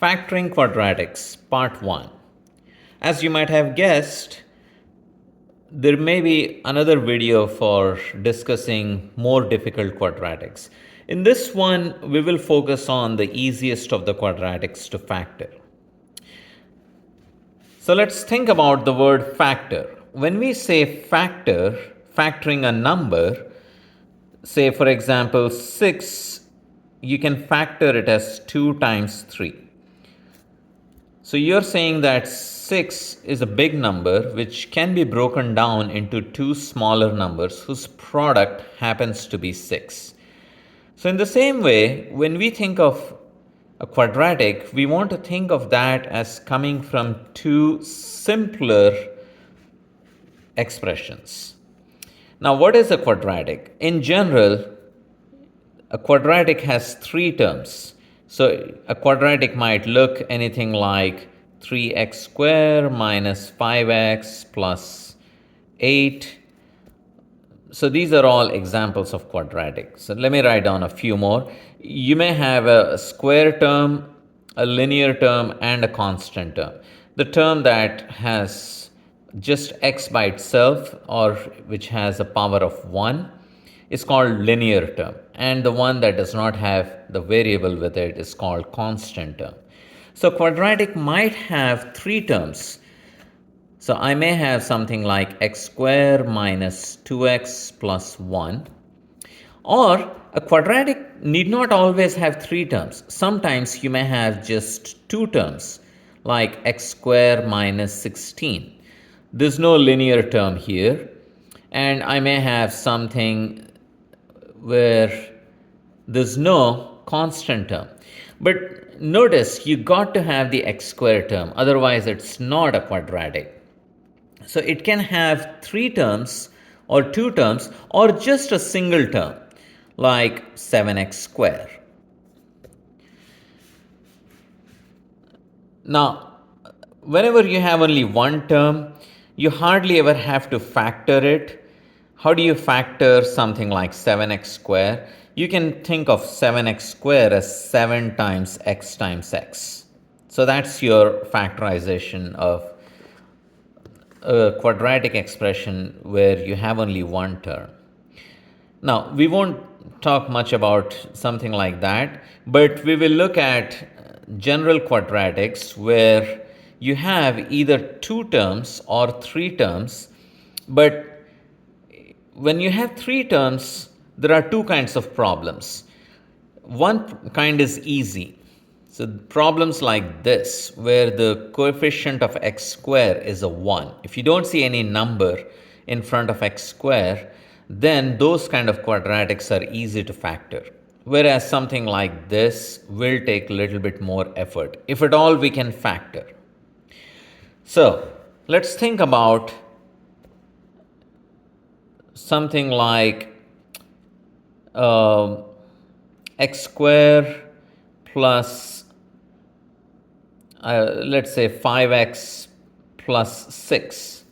Factoring quadratics, part 1. As you might have guessed, there may be another video for discussing more difficult quadratics. In this one, we will focus on the easiest of the quadratics to factor. So let's think about the word factor. When we say factor, factoring a number, say for example 6, you can factor it as 2 times 3. So you're saying that 6 is a big number which can be broken down into two smaller numbers whose product happens to be 6. So in the same way, when we think of a quadratic, we want to think of that as coming from two simpler expressions. Now, what is a quadratic? In general, a quadratic has 3 terms. So a quadratic might look anything like 3x squared minus 5x plus 8. So these are all examples of quadratics. So let me write down a few more. You may have a square term, a linear term, and a constant term. The term that has just x by itself or which has a power of 1 is called linear term, and the one that does not have the variable with it is called constant term. So quadratic might have 3 terms. So I may have something like x squared minus 2x plus 1. Or a quadratic need not always have 3 terms. Sometimes you may have just 2 terms, like x squared minus 16. There's no linear term here. And I may have something where there's no constant term. But notice you got to have the x squared term, otherwise it's not a quadratic. So it can have 3 terms or 2 terms or just a single term like 7x squared. Now, whenever you have only one term, you hardly ever have to factor it. How do you factor something like 7x squared? You can think of 7x squared as 7 times x. So that's your factorization of a quadratic expression where you have only one term. Now, we won't talk much about something like that, but we will look at general quadratics where you have either 2 terms or 3 terms, but when you have 3 terms, there are 2 kinds of problems. One kind is easy. So problems like this, where the coefficient of x squared is a 1. If you don't see any number in front of x squared, then those kind of quadratics are easy to factor. Whereas something like this will take a little bit more effort. If at all, we can factor. So let's think about something like x squared plus, let's say 5x plus 6.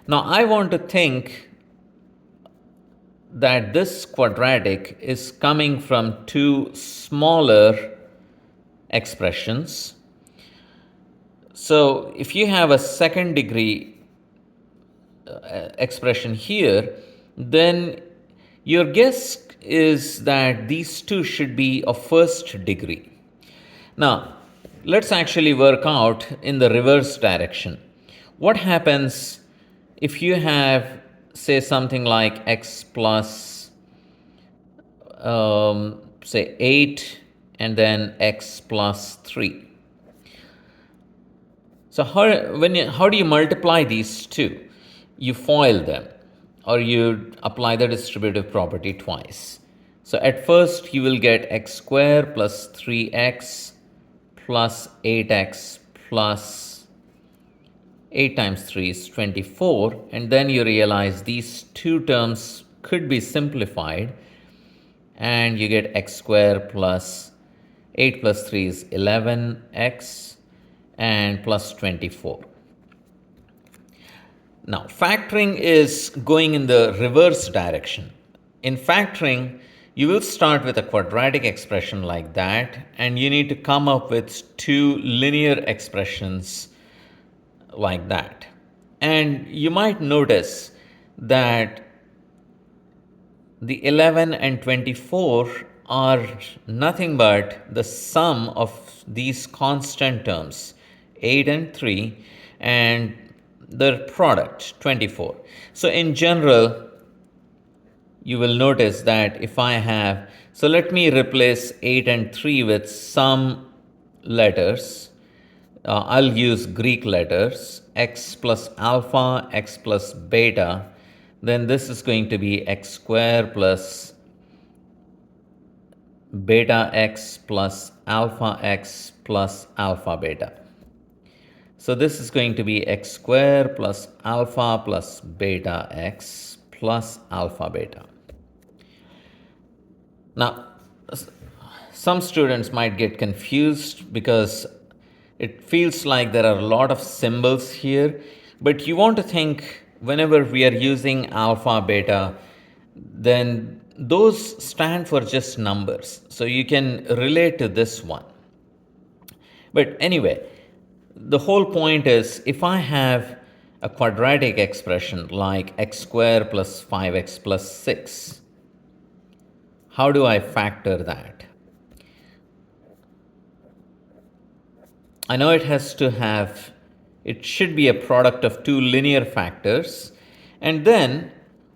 Now I want to think that this quadratic is coming from 2 smaller expressions. So if you have a second degree expression here, then your guess is that these 2 should be of first degree. Now, let's actually work out in the reverse direction. What happens if you have, say, something like x plus, say, 8 and then x plus 3? So how do you multiply these 2? You FOIL them, or you apply the distributive property twice. So at first you will get x squared plus 3x plus 8x plus 8 times 3 is 24. And then you realize these 2 terms could be simplified. And you get x squared plus 8 plus 3 is 11x and plus 24. Now, factoring is going in the reverse direction. In factoring, You will start with a quadratic expression like that, and you need to come up with two linear expressions like that. And you might notice that the 11 and 24 are nothing but the sum of these constant terms, 8 and 3, and the product, 24. So in general, you will notice that if I have, so let me replace 8 and 3 with some letters. I'll use Greek letters, x plus alpha, x plus beta. Then this is going to be x square plus beta x plus alpha beta. So this is going to be x square plus alpha plus beta x plus alpha beta. Now, some students might get confused because it feels like there are a lot of symbols here, but you want to think whenever we are using alpha, beta, then those stand for just numbers. So you can relate to this one. But anyway, the whole point is if I have a quadratic expression like x squared plus 5x plus 6, how do I factor that? I know it should be a product of two linear factors. And then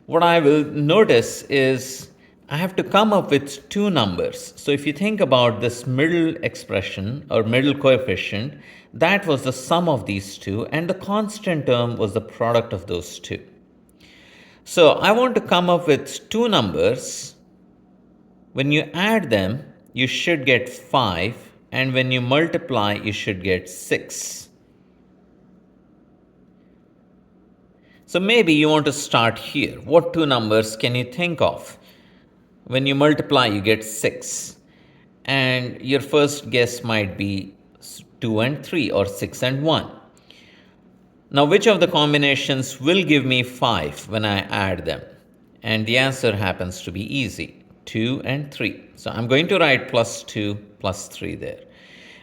what I will notice is I have to come up with two numbers. So if you think about this middle expression or middle coefficient, that was the sum of these two, and the constant term was the product of those two. So I want to come up with two numbers. When you add them, you should get 5, and when you multiply, you should get 6. So maybe you want to start here. What two numbers can you think of? When you multiply, you get 6. And your first guess might be 2 and 3 or 6 and 1. Now, which of the combinations will give me 5 when I add them? And the answer happens to be easy, 2 and 3. So I'm going to write plus 2 plus 3 there.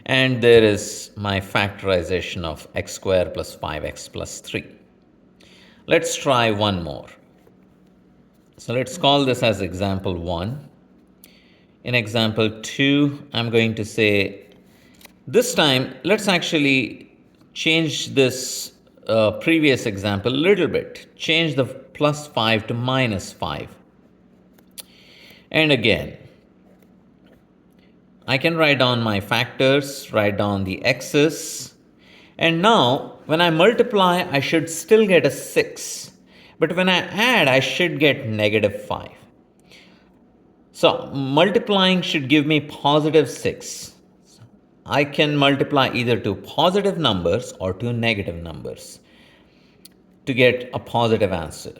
And there is my factorization of x squared plus 5x plus 3. Let's try one more. So let's call this as example 1. In example 2, I'm going to say, this time, let's actually change this previous example a little bit. Change the plus 5 to minus 5. And again, I can write down my factors, write down the x's. And now, when I multiply, I should still get a 6. But when I add, I should get negative 5. So multiplying should give me positive 6. I can multiply either two positive numbers or two negative numbers to get a positive answer.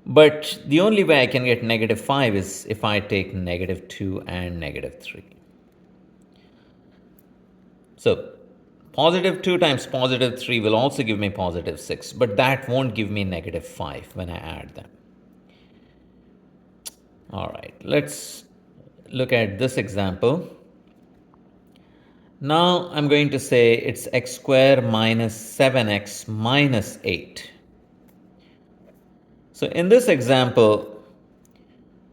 But the only way I can get negative 5 is if I take negative 2 and negative 3. So positive 2 times positive 3 will also give me positive 6, but that won't give me negative 5 when I add them. All right, let's look at this example. Now I'm going to say it's x squared minus 7x minus 8. So in this example,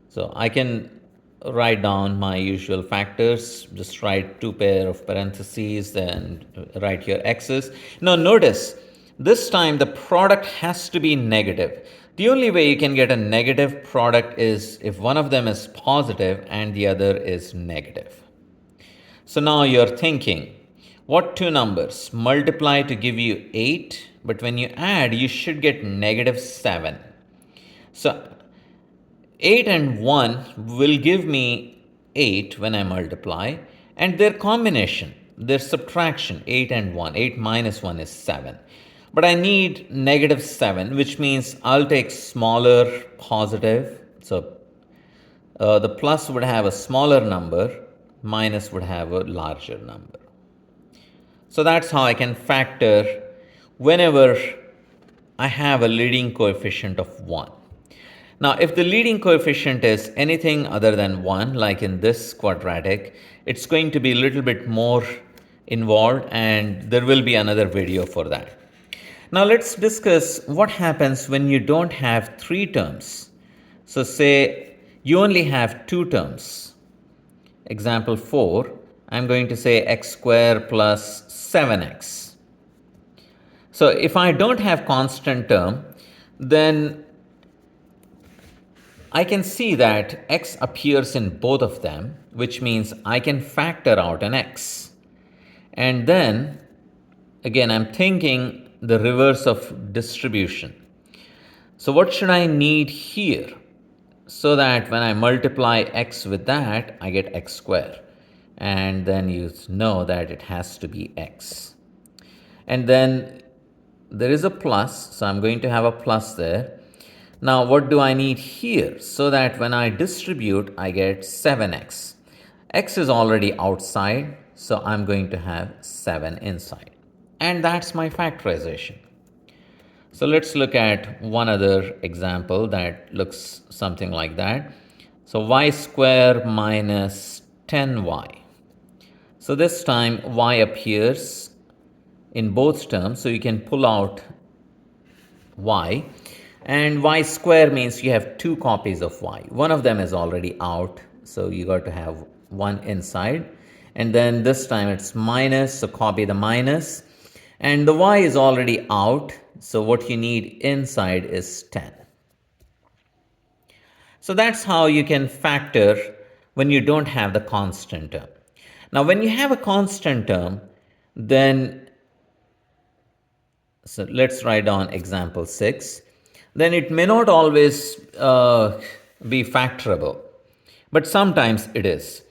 so I can write down my usual factors, just write two pair of parentheses and write here x's. Now notice, this time the product has to be negative. The only way you can get a negative product is if one of them is positive and the other is negative. So now you're thinking, what two numbers multiply to give you 8, but when you add, you should get negative 7. So 8 and 1 will give me 8 when I multiply, and their combination, their subtraction, 8 and 1, 8 minus 1 is 7. But I need negative 7, which means I'll take smaller positive. So the plus would have a smaller number, minus would have a larger number. So that's how I can factor whenever I have a leading coefficient of 1. Now, if the leading coefficient is anything other than 1, like in this quadratic, it's going to be a little bit more involved, and there will be another video for that. Now, let's discuss what happens when you don't have 3 terms. So, say you only have 2 terms. Example 4, I'm going to say x square plus 7x. So, if I don't have constant term, then I can see that x appears in both of them, which means I can factor out an x. And then, again, I'm thinking the reverse of distribution. So what should I need here? So that when I multiply x with that, I get x square. And then you know that it has to be x. And then there is a plus, so I'm going to have a plus there. Now, what do I need here? So that when I distribute, I get 7x. X is already outside, so I'm going to have 7 inside. And that's my factorization. So let's look at one other example that looks something like that. So y square minus 10y. So this time y appears in both terms, so you can pull out y. And y square means you have 2 copies of y. One of them is already out, so you got to have one inside. And then this time it's minus, so copy the minus. And the y is already out, so what you need inside is 10. So that's how you can factor when you don't have the constant term. Now, when you have a constant term, then, so let's write down example 6. Then it may not always be factorable, but sometimes it is.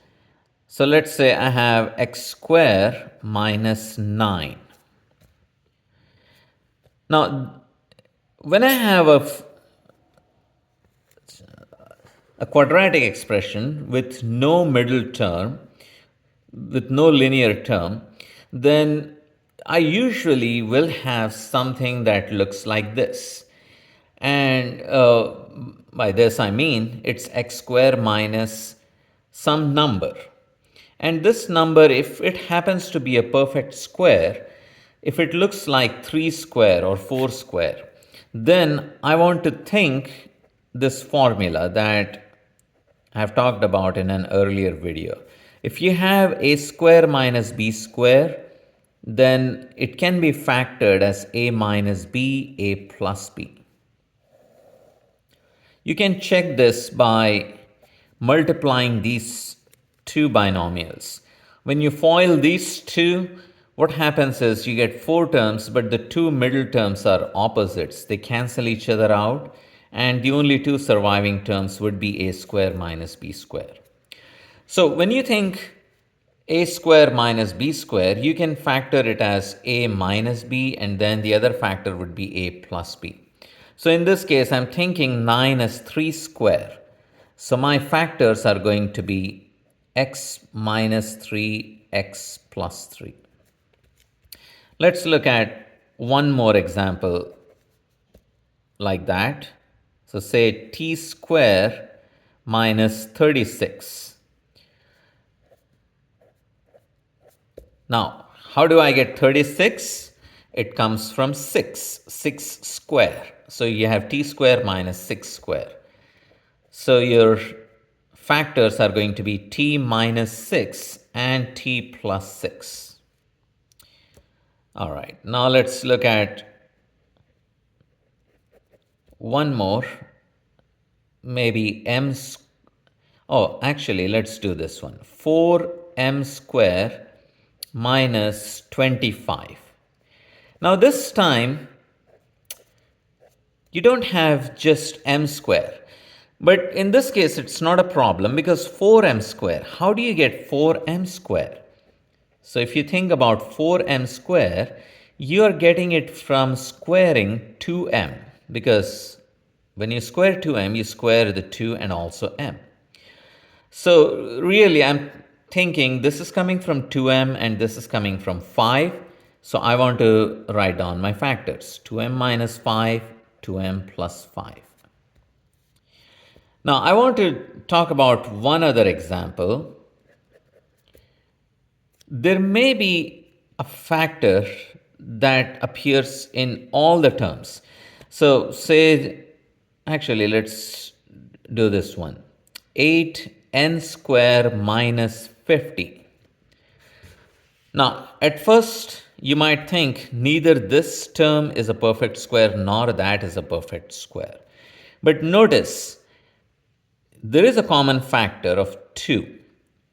So let's say I have x square minus 9. Now, when I have a quadratic expression with no middle term, with no linear term, then I usually will have something that looks like this. And by this I mean it's x square minus some number. And this number, if it happens to be a perfect square, if it looks like 3 square or 4 square, then I want to think this formula that I have talked about in an earlier video. If you have a square minus b square, then it can be factored as a minus b, a plus b. You can check this by multiplying these two binomials. When you FOIL these two, what happens is you get 4 terms, but the 2 middle terms are opposites. They cancel each other out, and the only 2 surviving terms would be a square minus b square. So when you think a square minus b square, you can factor it as a minus b, and then the other factor would be a plus b. So in this case, I'm thinking 9 as 3 square. So my factors are going to be x minus 3, x plus 3. Let's look at one more example like that. So say t square minus 36. Now, how do I get 36? It comes from 6 square. So you have t square minus 6 square. So your factors are going to be t minus 6 and t plus 6. All right, now let's look at one more, maybe actually, let's do this one. 4m square minus 25. Now this time, you don't have just m square. But in this case, it's not a problem because 4m square. How do you get 4m square? So if you think about 4m square, you are getting it from squaring 2m, because when you square 2m, you square the 2 and also m. So really, I'm thinking this is coming from 2m and this is coming from 5. So I want to write down my factors. 2m minus 5, 2m plus 5. Now, I want to talk about one other example. There may be a factor that appears in all the terms. So, say, actually, let's do this one 8n square minus 50. Now, at first, you might think neither this term is a perfect square nor that is a perfect square. But notice there is a common factor of 2.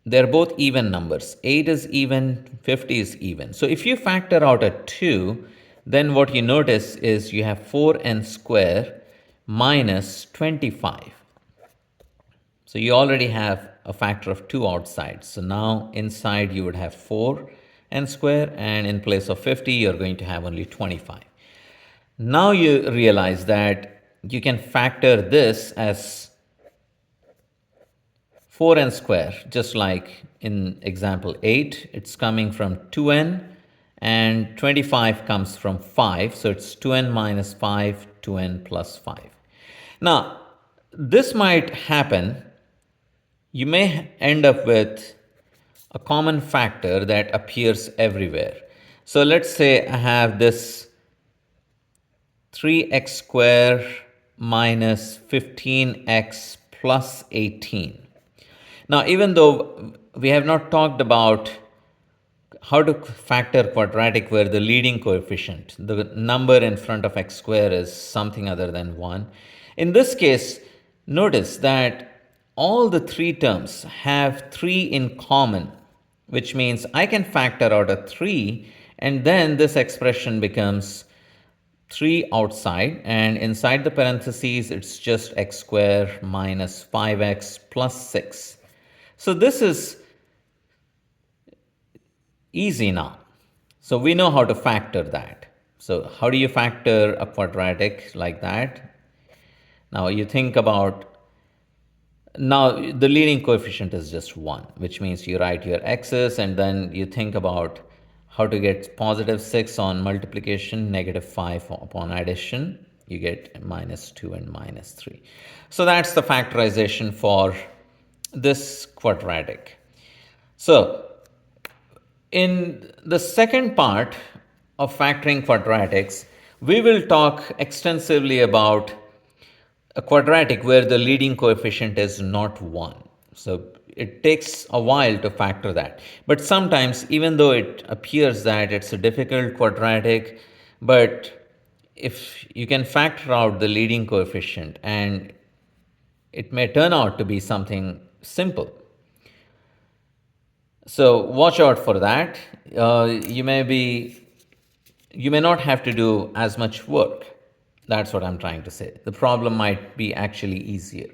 They're both even numbers. 8 is even, 50 is even. So if you factor out a 2, then what you notice is you have 4n square minus 25. So you already have a factor of 2 outside. So now inside you would have 4n square, and in place of 50 you're going to have only 25. Now you realize that you can factor this as 4n square, just like in example 8, it's coming from 2n, and 25 comes from 5, so it's 2n minus 5, 2n plus 5. Now, this might happen. You may end up with a common factor that appears everywhere. So let's say I have this 3x square minus 15x plus 18. Now, even though we have not talked about how to factor quadratic where the leading coefficient, the number in front of x square, is something other than 1, in this case, notice that all the three terms have 3 in common, which means I can factor out a 3, and then this expression becomes 3 outside, and inside the parentheses it's just x square minus 5x plus 6. So this is easy now. So we know how to factor that. So how do you factor a quadratic like that? Now you think about, now the leading coefficient is just 1, which means you write your x's and then you think about how to get positive 6 on multiplication, negative 5 upon addition. You get minus 2 and minus 3. So that's the factorization for this quadratic. So in the second part of factoring quadratics, we will talk extensively about a quadratic where the leading coefficient is not 1. So it takes a while to factor that. But sometimes, even though it appears that it's a difficult quadratic, but if you can factor out the leading coefficient, and it may turn out to be something simple. So watch out for that. You may not have to do as much work. That's what I'm trying to say. The problem might be actually easier.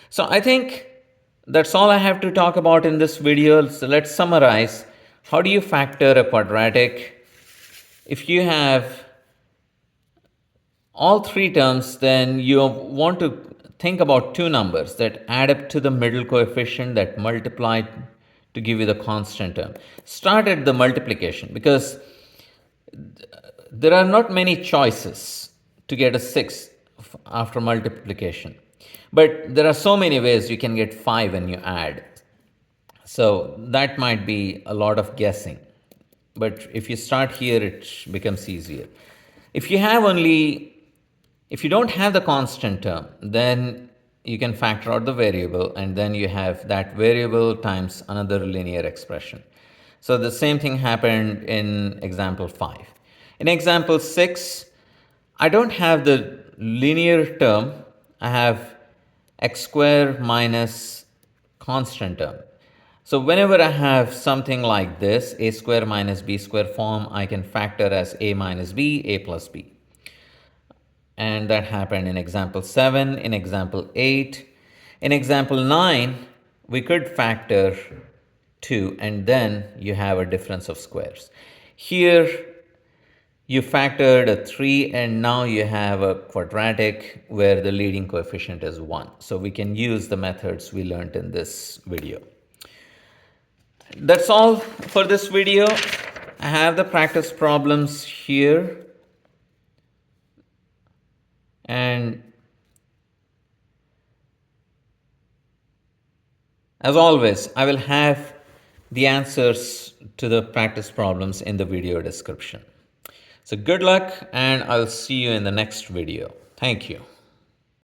So I think that's all I have to talk about in this video. So let's summarize. How do you factor a quadratic? If you have all three terms, then you want to think about two numbers that add up to the middle coefficient that multiply to give you the constant term. Start at the multiplication, because there are not many choices to get a 6 after multiplication. But there are so many ways you can get 5 when you add. So that might be a lot of guessing. But if you start here, it becomes easier. If you don't have the constant term, then you can factor out the variable, and then you have that variable times another linear expression. So the same thing happened in example 5. In example 6, I don't have the linear term. I have x square minus constant term. So whenever I have something like this, a square minus b square form, I can factor as a minus b, a plus b. And that happened in example 7, in example 8. In example 9, we could factor 2, and then you have a difference of squares. Here, you factored a 3, and now you have a quadratic where the leading coefficient is 1. So we can use the methods we learned in this video. That's all for this video. I have the practice problems here. And As always, I will have the answers to the practice problems in the video description. So good luck, and I'll see you in the next video. Thank you.